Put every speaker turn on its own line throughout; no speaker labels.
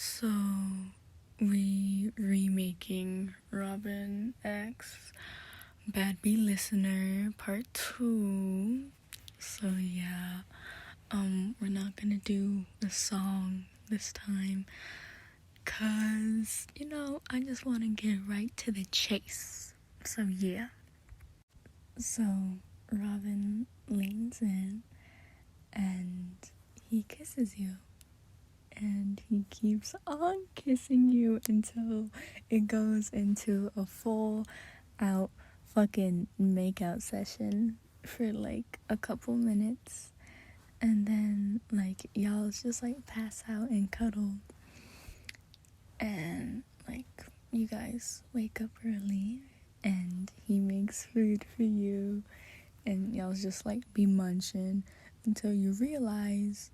So, we remaking Robin X Bad Bee Listener Part 2. So yeah, we're not gonna do the song this time, cause, I just wanna get right to the chase. So yeah. So, Robin leans in, and he kisses you. And he keeps on kissing you until it goes into a full out fucking makeout session for like a couple minutes. And then like y'all just like pass out and cuddle. And like you guys wake up early and he makes food for you. And y'all just like be munching until you realize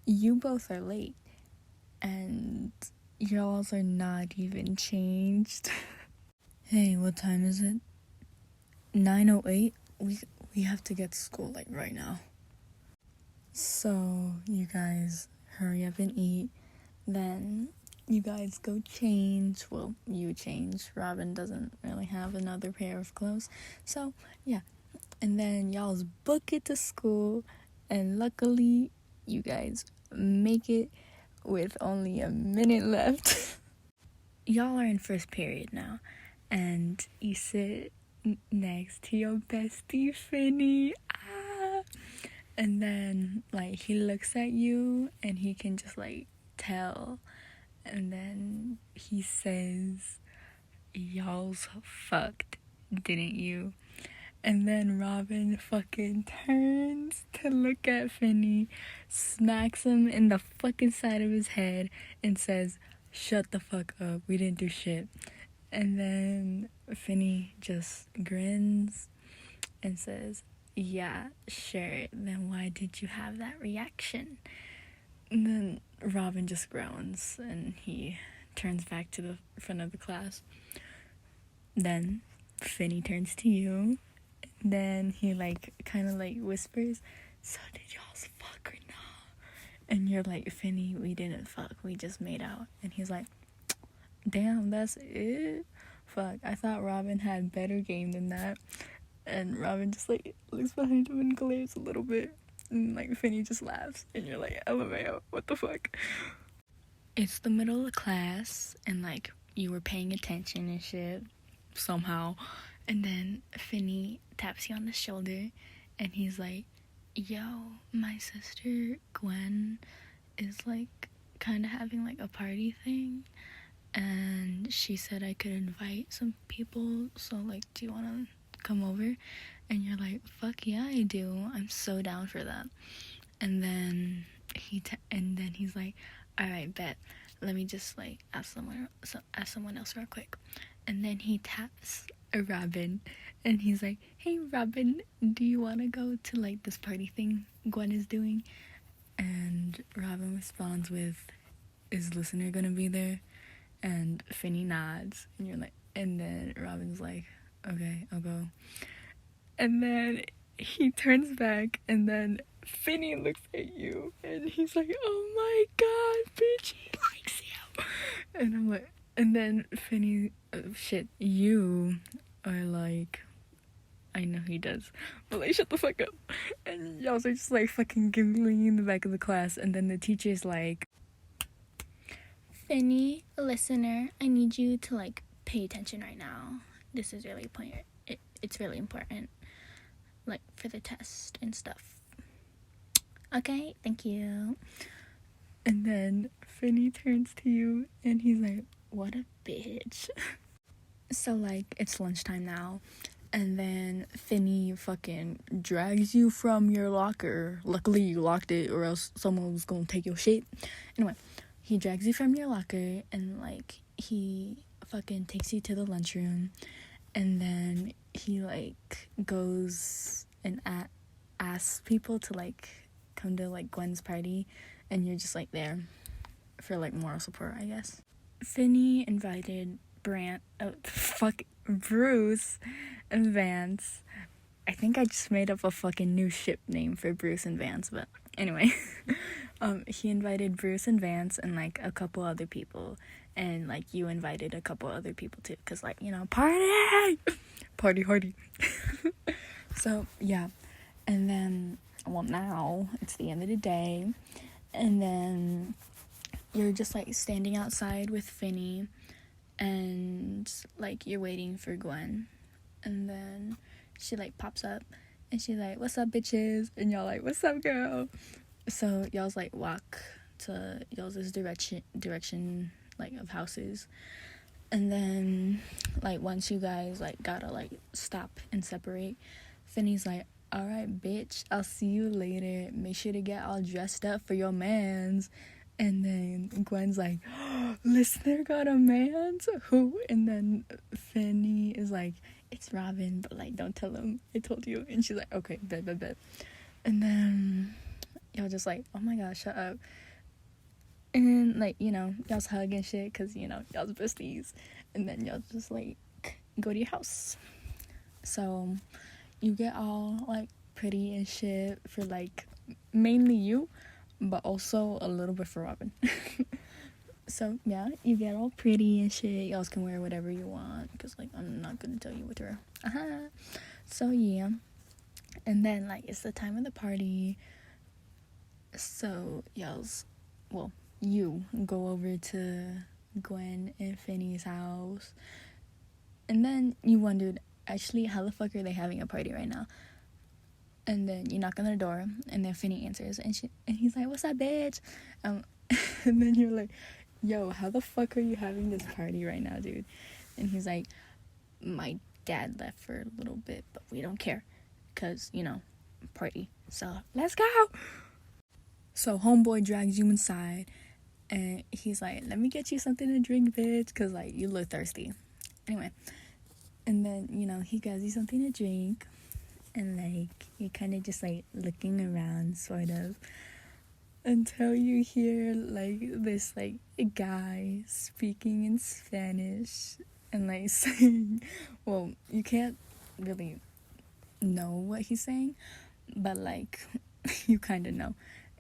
you both are late. And y'alls are not even changed. Hey, what time is it? 9:08? We have to get to school like right now. So you guys hurry up and eat. Then you guys go change. Well, you change. Robin doesn't really have another pair of clothes. So yeah. And then y'all's book it to school. And luckily you guys make it with only a minute left. Y'all are in first period now, and you sit next to your bestie Finny. And then like he looks at you and he can just like tell, and then he says, "Y'all's fucked, didn't you?" And then Robin fucking turns to look at Finny, smacks him in the fucking side of his head, and says, "Shut the fuck up, we didn't do shit." And then Finny just grins and says, "Yeah, sure, then why did you have that reaction?" And then Robin just groans and he turns back to the front of the class. Then Finny turns to you. Then he like kind of like whispers, "So did y'all's fuck or not?" And you're like, "Finny, we didn't fuck, we just made out." And he's like, "Damn, that's it? Fuck, I thought Robin had better game than that." And Robin just like looks behind him and glares a little bit, and like Finny just laughs, and you're like, "LMAO, what the fuck?" It's the middle of the class, and like you were paying attention and shit somehow. And then Finny taps you on the shoulder, and he's like, "Yo, my sister Gwen is like kind of having like a party thing, and she said I could invite some people, so like, do you want to come over?" And you're like, "Fuck yeah, I do. I'm so down for that." And then he's like, "All right, bet. Let me just like ask someone else real quick." And then he taps Robin, and he's like, "Hey Robin, do you want to go to like this party thing Gwen is doing?" And Robin responds with, "Is Listener gonna be there?" And Finny nods, and you're like, and then Robin's like, "Okay, I'll go." And then he turns back, and then Finny looks at you, and he's like, "Oh my god, bitch, he likes you." And I'm like, and then Finny, you are like, "I know he does, but like, shut the fuck up." And y'all are just like fucking giggling in the back of the class, and then the teacher's like, "Finny, Listener, I need you to like pay attention right now. This is really important. It's really important, like for the test and stuff. Okay, thank you." And then Finny turns to you, and he's like, "What a bitch." So like it's lunchtime now, and then Finny fucking drags you from your locker. Luckily you locked it, or else someone was gonna take your shit. Anyway, he drags you from your locker, and like he fucking takes you to the lunchroom, and then he like goes and asks people to like come to like Gwen's party, and you're just like there for like moral support, I guess. Finny invited Bruce and Vance. I think I just made up a fucking new ship name for Bruce and Vance, but anyway. He invited Bruce and Vance and like a couple other people, and like you invited a couple other people too, because like, you know, party party hardy. So yeah, and then, well, now it's the end of the day, and then you're just like standing outside with Finny, and like you're waiting for Gwen, and then she like pops up and she's like, "What's up, bitches?" And y'all like, "What's up, girl?" So y'all's like walk to y'all's this direction like of houses, and then like once you guys like gotta like stop and separate, Finny's like, "All right, bitch, I'll see you later. Make sure to get all dressed up for your mans." And then Gwen's like, "Oh, listener got a mans? Who?" And then Finny is like, "It's Robin, but like don't tell him I told you." And she's like, "Okay, bet. And then y'all just like, "Oh my gosh, shut up." And then like, you know, y'all's hug and shit, because, you know, y'all's besties. And then y'all just like go to your house. So you get all like pretty and shit for like mainly you, but also a little bit for Robin. So yeah, you get all pretty and shit. Y'all can wear whatever you want, because like I'm not gonna tell you what to wear. So yeah, and then like it's the time of the party. So you go over to Gwen and Finny's house, and then you wondered, actually, how the fuck are they having a party right now? And then you knock on their door, and then Finny answers, and he's like, "What's up, bitch?" And then you're like, "Yo, how the fuck are you having this party right now, dude?" And he's like, "My dad left for a little bit, but we don't care, cause, you know, party. So let's go." So homeboy drags you inside, and he's like, "Let me get you something to drink, bitch, cause like you look thirsty." Anyway, and then, you know, he gives you something to drink, and like you're kind of just like looking around, sort of, until you hear like this like guy speaking in Spanish and like saying, well, you can't really know what he's saying, but like you kind of know,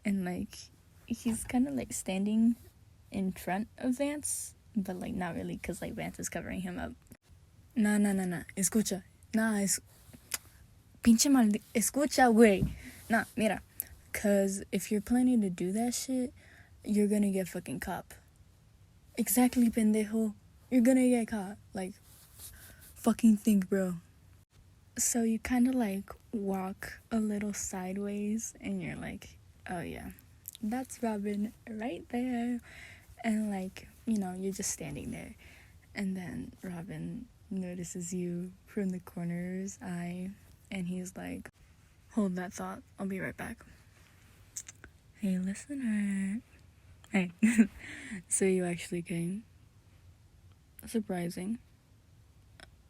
and like he's kind of like standing in front of Vance, but like not really, because like Vance is covering him up. No, escucha, nah, pinche mal, escucha, güey. Nah, mira, because if you're planning to do that shit, you're gonna get fucking caught. Exactly, pendejo. You're gonna get caught. Like, fucking think, bro. So you kind of like walk a little sideways, and you're like, "Oh yeah, that's Robin right there." And like, you know, you're just standing there, and then Robin notices you from the corner of his eye, and he's like, "Hold that thought, I'll be right back." "Hey, listener." Hey. So you actually came. Surprising.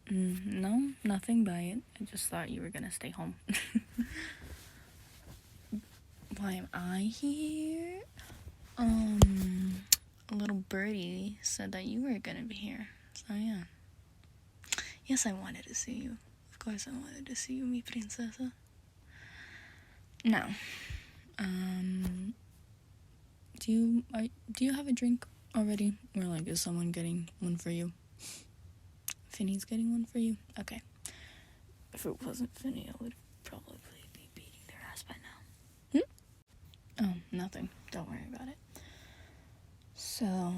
No, nothing by it. I just thought you were gonna stay home. Why am I here? A little birdie said that you were gonna be here. So yeah. Yes, I wanted to see you. Of course I wanted to see you, mi princesa. Now, do you have a drink already? Or like, is someone getting one for you? Finny's getting one for you? Okay. If it wasn't Finny, I would probably be beating their ass by now. Oh, nothing. Don't worry about it. So,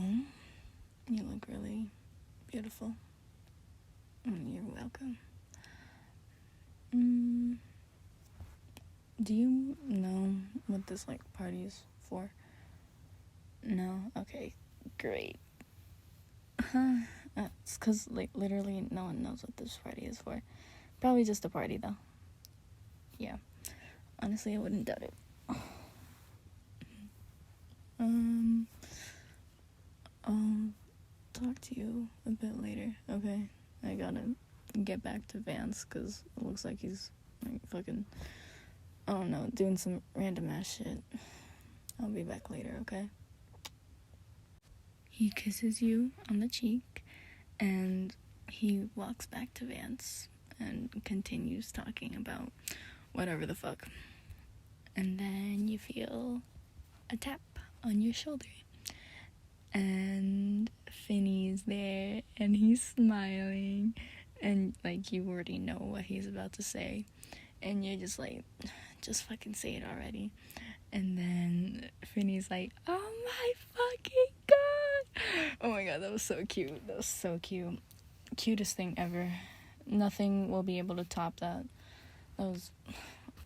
you look really beautiful. You're welcome. Do you know what this, like, party is for? No? Okay, great. It's because, like, literally no one knows what this party is for. Probably just a party, though. Yeah. Honestly, I wouldn't doubt it. I'll talk to you a bit later, okay? I gotta get back to Vance, because it looks like he's, like, fucking, I don't know, doing some random ass shit. I'll be back later, okay? He kisses you on the cheek, and he walks back to Vance and continues talking about whatever the fuck. And then you feel a tap on your shoulder. And Finney's there, and he's smiling, and like you already know what he's about to say, and you're just like, just fucking say it already. And then Finney's like, oh my fucking god, oh my god, that was so cute. That was so cute. Cutest thing ever. Nothing will be able to top that. That was,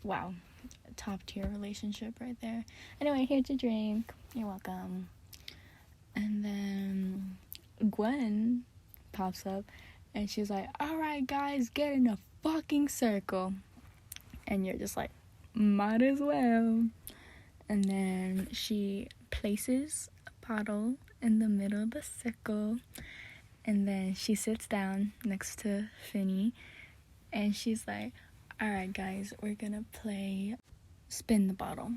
wow, top tier relationship right there. Anyway, here's your drink, you're welcome. And then Gwen pops up, and she's like, alright guys, get in a fucking circle. And you're just like, might as well. And then she places a bottle in the middle of the circle, and then she sits down next to Finney, and she's like, alright guys, we're gonna play spin the bottle.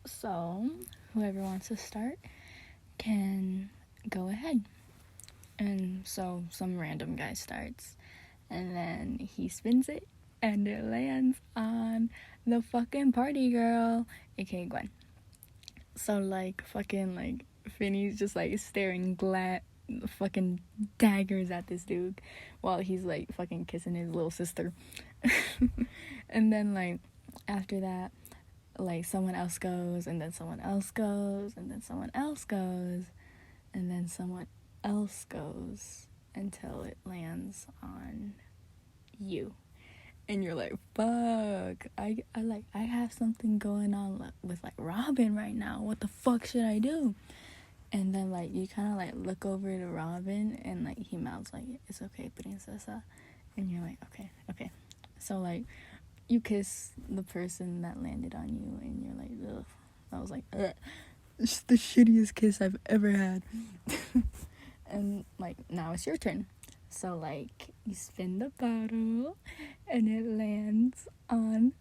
So whoever wants to start can go ahead. And so some random guy starts, and then he spins it, and it lands on the fucking party girl, aka Gwen. So like fucking like Finney's just like staring fucking daggers at this dude while he's like fucking kissing his little sister. And then like after that, like someone else goes, and then someone else goes, and then someone else goes, and then someone else goes, until it lands on you. And you're like, fuck, I have something going on with like Robin right now. What the fuck should I do? And then like you kind of like look over to Robin, and like he mouths like, it's okay, princesa. And you're like, okay. So like you kiss the person that landed on you, and you're like, ugh. I was like, ugh. It's the shittiest kiss I've ever had. And like now it's your turn. So like you spin the bottle, and it lands on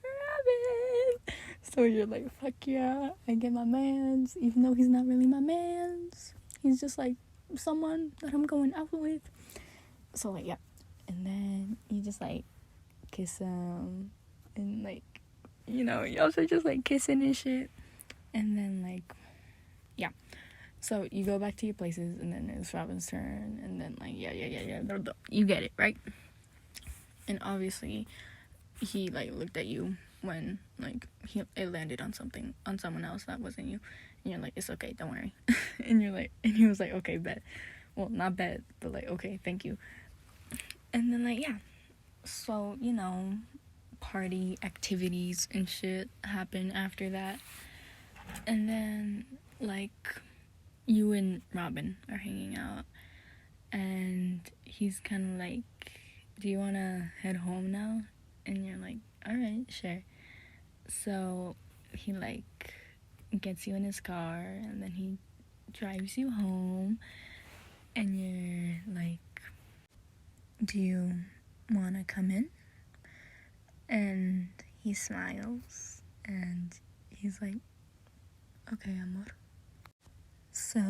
Robin. So you're like, fuck yeah, I get my mans, even though he's not really my mans. He's just like someone that I'm going out with. So like yeah. And then you just like kiss him, and like, you know, y'all are just like kissing and shit. And then like yeah. So you go back to your places, and then it's Robin's turn, and then like yeah, you get it, right? And obviously he like looked at you when like it landed on someone else that wasn't you, and you're like, it's okay, don't worry. And he was like, okay, bet. Well, not bet, but like, okay, thank you. And then like yeah, so you know, party activities and shit happen after that. And then like you and Robin are hanging out, and he's kind of like, do you want to head home now? And you're like, alright, sure. So he like gets you in his car, and then he drives you home, and you're like, do you want to come in? And he smiles, and he's like, okay, amor. So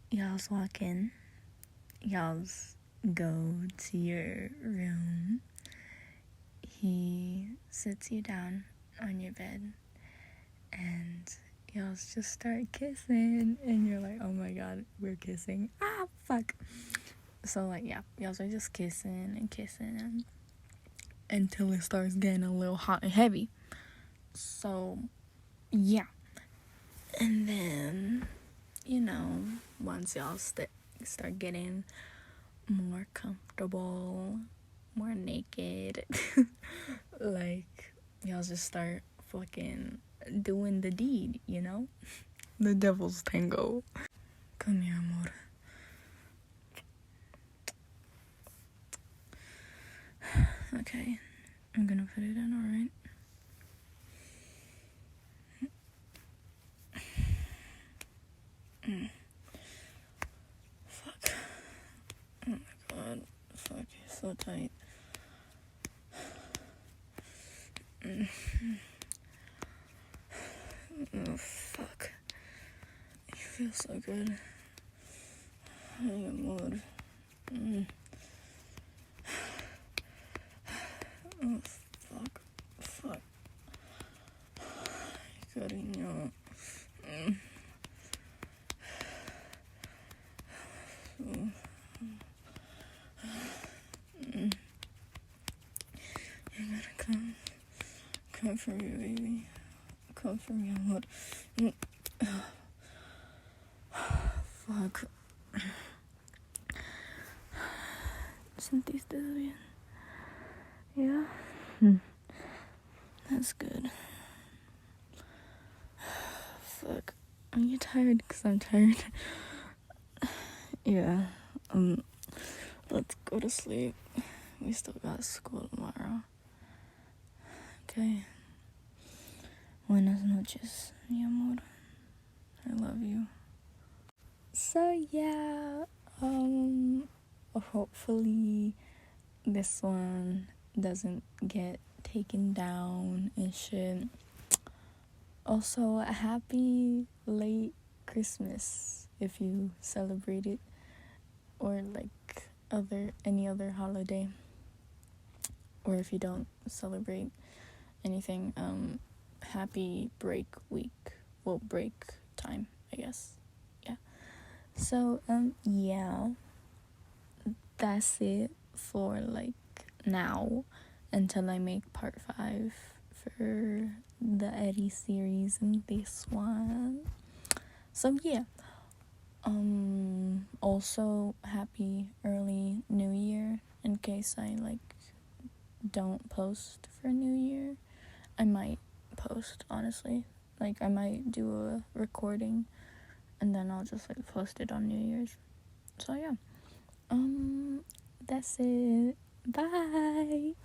y'all's walk in, y'all's go to your room. He sits you down on your bed, and y'all's just start kissing, and you're like, oh my god, we're kissing, fuck. So like yeah, y'all's are just kissing and kissing until it starts getting a little hot and heavy. So yeah. And then, you know, once y'all start getting more comfortable, more naked, like y'all just start fucking doing the deed, you know? The devil's tango. Come here, amor. Okay, I'm gonna put it in, alright? Fuck. Oh my god. Fuck, you're so tight. Oh, fuck. You feel so good. Ay, amor. Oh, fuck. Cariño. You gotta come for me, baby. Come for me, amor. Fuck. ¿Sentiste bien? Yeah? That's good. Fuck. Are you tired? Because I'm tired. Yeah. Let's go to sleep. We still got school tomorrow. Okay. Buenas noches, mi amor. I love you. So yeah, hopefully this one doesn't get taken down and shit. Also, a happy late Christmas if you celebrate it, or like any other holiday, or if you don't celebrate anything, happy break time, I guess. Yeah. So yeah, that's it for like now until I make part 5 for the Eddie series and this one. So yeah, also happy early New Year in case I like don't post for New Year. I might post, honestly. Like I might do a recording and then I'll just like post it on New Year's. So yeah, that's it. Bye.